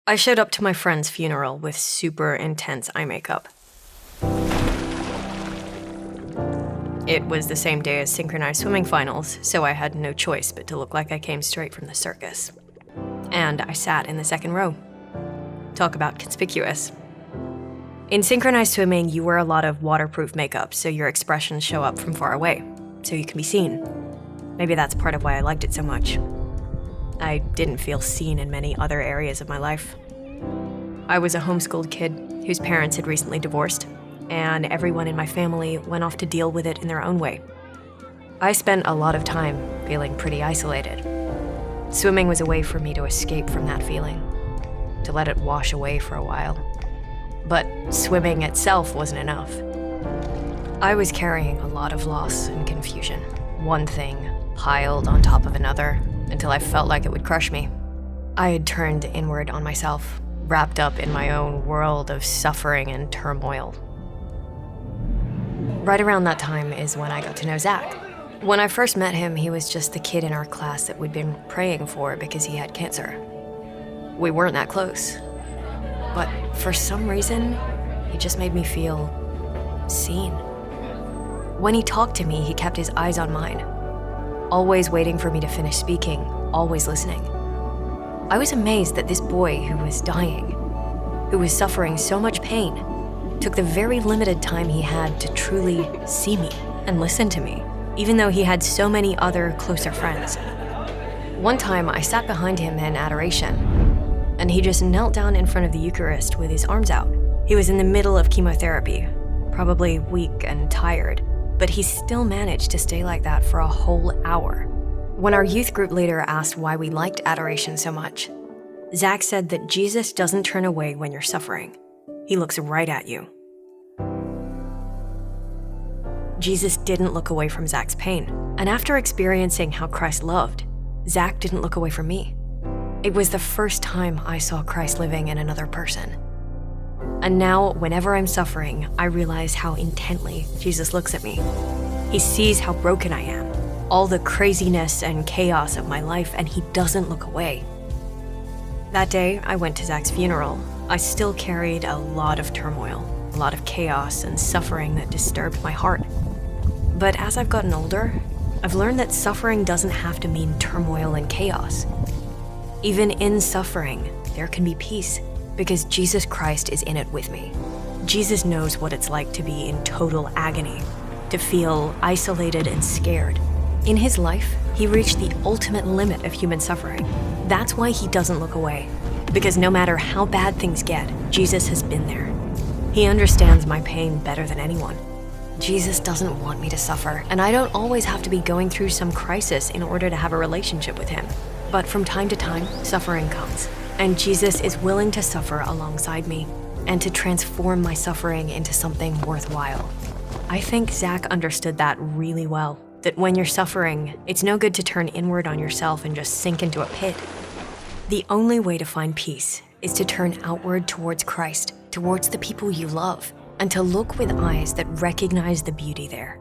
I showed up to my friend's funeral with super intense eye makeup. It was the same day as synchronized swimming finals, so I had no choice but to look like I came straight from the circus. And I sat in the second row. Talk about conspicuous. In synchronized swimming, you wear a lot of waterproof makeup, so your expressions show up from far away, so you can be seen. Maybe that's part of why I liked it so much. I didn't feel seen in many other areas of my life. I was a homeschooled kid whose parents had recently divorced, and everyone in my family went off to deal with it in their own way. I spent a lot of time feeling pretty isolated. Swimming was a way for me to escape from that feeling, to let it wash away for a while. But swimming itself wasn't enough. I was carrying a lot of loss and confusion, one thing piled on top of another until I felt like it would crush me. I had turned inward on myself, wrapped up in my own world of suffering and turmoil. Right around that time is when I got to know Zach. When I first met him, he was just the kid in our class that we'd been praying for because he had cancer. We weren't that close, but for some reason, he just made me feel seen. When he talked to me, he kept his eyes on mine, always waiting for me to finish speaking, always listening. I was amazed that this boy who was dying, who was suffering so much pain, took the very limited time he had to truly see me and listen to me, even though he had so many other closer friends. One time, I sat behind him in adoration, and he just knelt down in front of the Eucharist with his arms out. He was in the middle of chemotherapy, probably weak and tired, but he still managed to stay like that for a whole hour. When our youth group leader asked why we liked adoration so much, Zach said that Jesus doesn't turn away when you're suffering. He looks right at you. Jesus didn't look away from Zach's pain, and after experiencing how Christ loved, Zach didn't look away from me. It was the first time I saw Christ living in another person. And now, whenever I'm suffering, I realize how intently Jesus looks at me. He sees how broken I am, all the craziness and chaos of my life, and he doesn't look away. That day, I went to Zach's funeral. I still carried a lot of turmoil, a lot of chaos and suffering that disturbed my heart. But as I've gotten older, I've learned that suffering doesn't have to mean turmoil and chaos. Even in suffering, there can be peace, because Jesus Christ is in it with me. Jesus knows what it's like to be in total agony, to feel isolated and scared. In his life, he reached the ultimate limit of human suffering. That's why he doesn't look away, because no matter how bad things get, Jesus has been there. He understands my pain better than anyone. Jesus doesn't want me to suffer, and I don't always have to be going through some crisis in order to have a relationship with him. But from time to time, suffering comes, and Jesus is willing to suffer alongside me and to transform my suffering into something worthwhile. I think Zach understood that really well, that when you're suffering, it's no good to turn inward on yourself and just sink into a pit. The only way to find peace is to turn outward towards Christ, towards the people you love, and to look with eyes that recognize the beauty there.